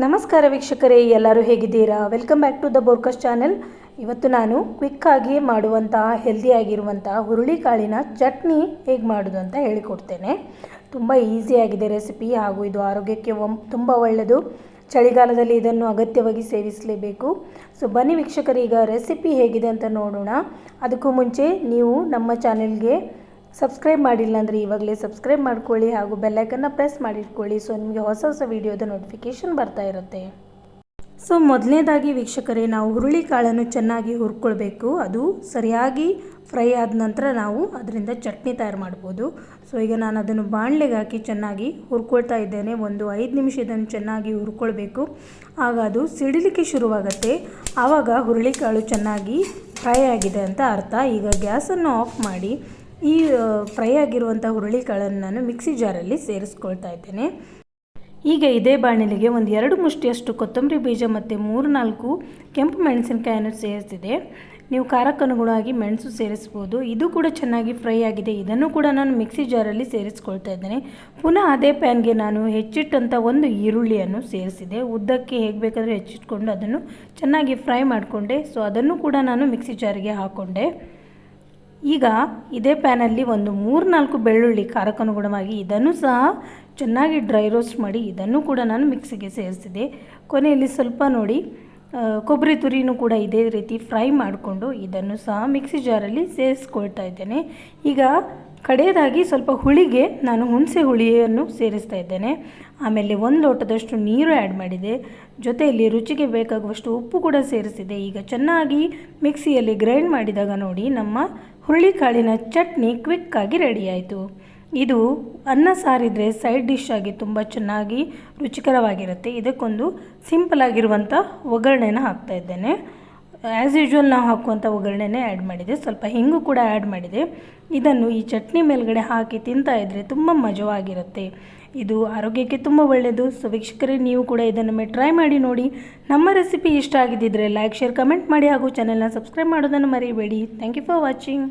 ನಮಸ್ಕಾರ ವೀಕ್ಷಕರೇ, ಎಲ್ಲರೂ ಹೇಗಿದ್ದೀರಾ? ವೆಲ್ಕಮ್ ಬ್ಯಾಕ್ ಟು ದ ಬೋರ್ಕಸ್ ಚಾನೆಲ್. ಇವತ್ತು ನಾನು ಕ್ವಿಕ್ಕಾಗಿ ಮಾಡುವಂತಹ ಹೆಲ್ದಿಯಾಗಿರುವಂತಹ ಹುರುಳಿಕಾಳಿನ ಚಟ್ನಿ ಹೇಗೆ ಮಾಡೋದು ಅಂತ ಹೇಳಿಕೊಡ್ತೇನೆ. ತುಂಬ ಈಸಿಯಾಗಿದೆ ರೆಸಿಪಿ, ಹಾಗೂ ಇದು ಆರೋಗ್ಯಕ್ಕೆ ತುಂಬ ಒಳ್ಳೆಯದು. ಚಳಿಗಾಲದಲ್ಲಿ ಇದನ್ನು ಅಗತ್ಯವಾಗಿ ಸೇವಿಸಲೇಬೇಕು. ಸೊ ಬನ್ನಿ ವೀಕ್ಷಕರೇ, ಈಗ ರೆಸಿಪಿ ಹೇಗಿದೆ ಅಂತ ನೋಡೋಣ. ಅದಕ್ಕೂ ಮುಂಚೆ ನೀವು ನಮ್ಮ ಚಾನೆಲ್ಗೆ ಸಬ್ಸ್ಕ್ರೈಬ್ ಮಾಡಿಲ್ಲ ಅಂದರೆ ಇವಾಗಲೇ ಸಬ್ಸ್ಕ್ರೈಬ್ ಮಾಡ್ಕೊಳ್ಳಿ, ಹಾಗೂ ಬೆಲ್ಲೈಕನ್ನ ಪ್ರೆಸ್ ಮಾಡಿಟ್ಕೊಳ್ಳಿ. ಸೊ ನಿಮಗೆ ಹೊಸ ಹೊಸ ವೀಡಿಯೋದ ನೋಟಿಫಿಕೇಷನ್ ಬರ್ತಾ ಇರುತ್ತೆ. ಸೊ ಮೊದಲನೇದಾಗಿ ವೀಕ್ಷಕರೇ, ನಾವು ಹುರುಳಿಕಾಳನ್ನು ಚೆನ್ನಾಗಿ ಹುರ್ಕೊಳ್ಬೇಕು. ಅದು ಸರಿಯಾಗಿ ಫ್ರೈ ಆದ ನಂತರ ನಾವು ಅದರಿಂದ ಚಟ್ನಿ ತಯಾರು ಮಾಡ್ಬೋದು. ಸೊ ಈಗ ನಾನು ಅದನ್ನು ಬಾಣಲೆಗೆ ಹಾಕಿ ಚೆನ್ನಾಗಿ ಹುರ್ಕೊಳ್ತಾ ಇದ್ದೇನೆ. ಒಂದು 5 ನಿಮಿಷ ಇದನ್ನು ಚೆನ್ನಾಗಿ ಹುರ್ಕೊಳ್ಬೇಕು. ಆಗ ಅದು ಸಿಡಿಲಿಕ್ಕೆ ಶುರುವಾಗುತ್ತೆ. ಆವಾಗ ಹುರುಳಿಕಾಳು ಚೆನ್ನಾಗಿ ಫ್ರೈ ಆಗಿದೆ ಅಂತ ಅರ್ಥ. ಈಗ ಗ್ಯಾಸನ್ನು ಆಫ್ ಮಾಡಿ ಈ ಫ್ರೈ ಆಗಿರುವಂಥ ಹುರುಳಿಕಾಳನ್ನು ನಾನು ಮಿಕ್ಸಿ ಜಾರಲ್ಲಿ ಸೇರಿಸ್ಕೊಳ್ತಾ ಇದ್ದೇನೆ. ಈಗ ಇದೇ ಬಾಣಲೆಗೆ ಒಂದು 2 ಮುಷ್ಟಿಯಷ್ಟು ಕೊತ್ತಂಬರಿ ಬೀಜ ಮತ್ತು 3-4 ಕೆಂಪು ಮೆಣಸಿನಕಾಯನ್ನು ಸೇರಿಸಿದೆ. ನೀವು ಖಾರಕ್ಕನುಗುಣವಾಗಿ ಮೆಣಸು ಸೇರಿಸ್ಬೋದು. ಇದು ಕೂಡ ಚೆನ್ನಾಗಿ ಫ್ರೈ ಆಗಿದೆ. ಇದನ್ನು ಕೂಡ ನಾನು ಮಿಕ್ಸಿ ಜಾರಲ್ಲಿ ಸೇರಿಸ್ಕೊಳ್ತಾ ಇದ್ದೇನೆ. ಪುನಃ ಅದೇ ಪ್ಯಾನ್ಗೆ ನಾನು ಹೆಚ್ಚಿಟ್ಟಂಥ ಒಂದು ಈರುಳ್ಳಿಯನ್ನು ಸೇರಿಸಿದೆ. ಉದ್ದಕ್ಕೆ ಹೇಗೆ ಬೇಕಾದರೆ ಹೆಚ್ಚಿಟ್ಕೊಂಡು ಅದನ್ನು ಚೆನ್ನಾಗಿ ಫ್ರೈ ಮಾಡಿಕೊಂಡೆ. ಸೊ ಅದನ್ನು ಕೂಡ ನಾನು ಮಿಕ್ಸಿ ಜಾರಿಗೆ ಹಾಕ್ಕೊಂಡೆ. ಈಗ ಇದೇ ಪ್ಯಾನಲ್ಲಿ ಒಂದು 3-4 ಬೆಳ್ಳುಳ್ಳಿ ಖಾರಕ್ಕನುಗುಣವಾಗಿ ಇದನ್ನು ಸಹ ಚೆನ್ನಾಗಿ ಡ್ರೈ ರೋಸ್ಟ್ ಮಾಡಿ ಇದನ್ನು ಕೂಡ ನಾನು ಮಿಕ್ಸಿಗೆ ಸೇರಿಸಿದೆ. ಕೊನೆಯಲ್ಲಿ ಸ್ವಲ್ಪ ನೋಡಿ ಕೊಬ್ಬರಿ ತುರಿನೂ ಕೂಡ ಇದೇ ರೀತಿ ಫ್ರೈ ಮಾಡಿಕೊಂಡು ಇದನ್ನು ಸಹ ಮಿಕ್ಸಿ ಜಾರಲ್ಲಿ ಸೇರಿಸ್ಕೊಳ್ತಾ ಇದ್ದೇನೆ. ಈಗ ಕಡೆಯದಾಗಿ ಸ್ವಲ್ಪ ಹುಳಿಗೆ ನಾನು ಹುಣಸೆ ಹುಳಿಯನ್ನು ಸೇರಿಸ್ತಾ ಇದ್ದೇನೆ. ಆಮೇಲೆ 1 ಲೋಟದಷ್ಟು ನೀರು ಆ್ಯಡ್ ಮಾಡಿದೆ. ಜೊತೆಯಲ್ಲಿ ರುಚಿಗೆ ಬೇಕಾಗುವಷ್ಟು ಉಪ್ಪು ಕೂಡ ಸೇರಿಸಿದೆ. ಈಗ ಚೆನ್ನಾಗಿ ಮಿಕ್ಸಿಯಲ್ಲಿ ಗ್ರೈಂಡ್ ಮಾಡಿದಾಗ ನೋಡಿ, ನಮ್ಮ ಹುರುಳಿಕಾಳಿನ ಚಟ್ನಿ ಕ್ವಿಕ್ಕಾಗಿ ರೆಡಿಯಾಯಿತು. ಇದು ಅನ್ನ ಸಾರಿದ್ರೆ ಸೈಡ್ ಡಿಶ್ ಆಗಿ ತುಂಬ ಚೆನ್ನಾಗಿ ರುಚಿಕರವಾಗಿರುತ್ತೆ. ಇದಕ್ಕೊಂದು ಸಿಂಪಲ್ ಆಗಿರುವಂಥ ಒಗ್ಗರಣೆನ ಹಾಕ್ತಾ ಇದ್ದೇನೆ. ಆ್ಯಸ್ ಯೂಶ್ವಲ್ ನಾವು ಹಾಕುವಂಥ ಒಗ್ಗರಣೆನೇ ಆ್ಯಡ್ ಮಾಡಿದೆ. ಸ್ವಲ್ಪ ಹಿಂಗು ಕೂಡ ಆ್ಯಡ್ ಮಾಡಿದೆ. ಇದನ್ನು ಈ ಚಟ್ನಿ ಮೇಲ್ಗಡೆ ಹಾಕಿ ತಿಂತಾ ಇದ್ದರೆ ತುಂಬ ಮಜವಾಗಿರುತ್ತೆ. ಇದು ಆರೋಗ್ಯಕ್ಕೆ ತುಂಬ ಒಳ್ಳೆಯದು. ಸೊ ವೀಕ್ಷಕರೇ, ನೀವು ಕೂಡ ಇದನ್ನೊಮ್ಮೆ ಟ್ರೈ ಮಾಡಿ ನೋಡಿ. ನಮ್ಮ ರೆಸಿಪಿ ಇಷ್ಟ ಆಗಿದ್ದರೆ ಲೈಕ್, ಶೇರ್, ಕಮೆಂಟ್ ಮಾಡಿ, ಹಾಗೂ ಚಾನೆಲ್ನ ಸಬ್ಸ್ಕ್ರೈಬ್ ಮಾಡೋದನ್ನು ಮರಿಬೇಡಿ. Thank you for watching.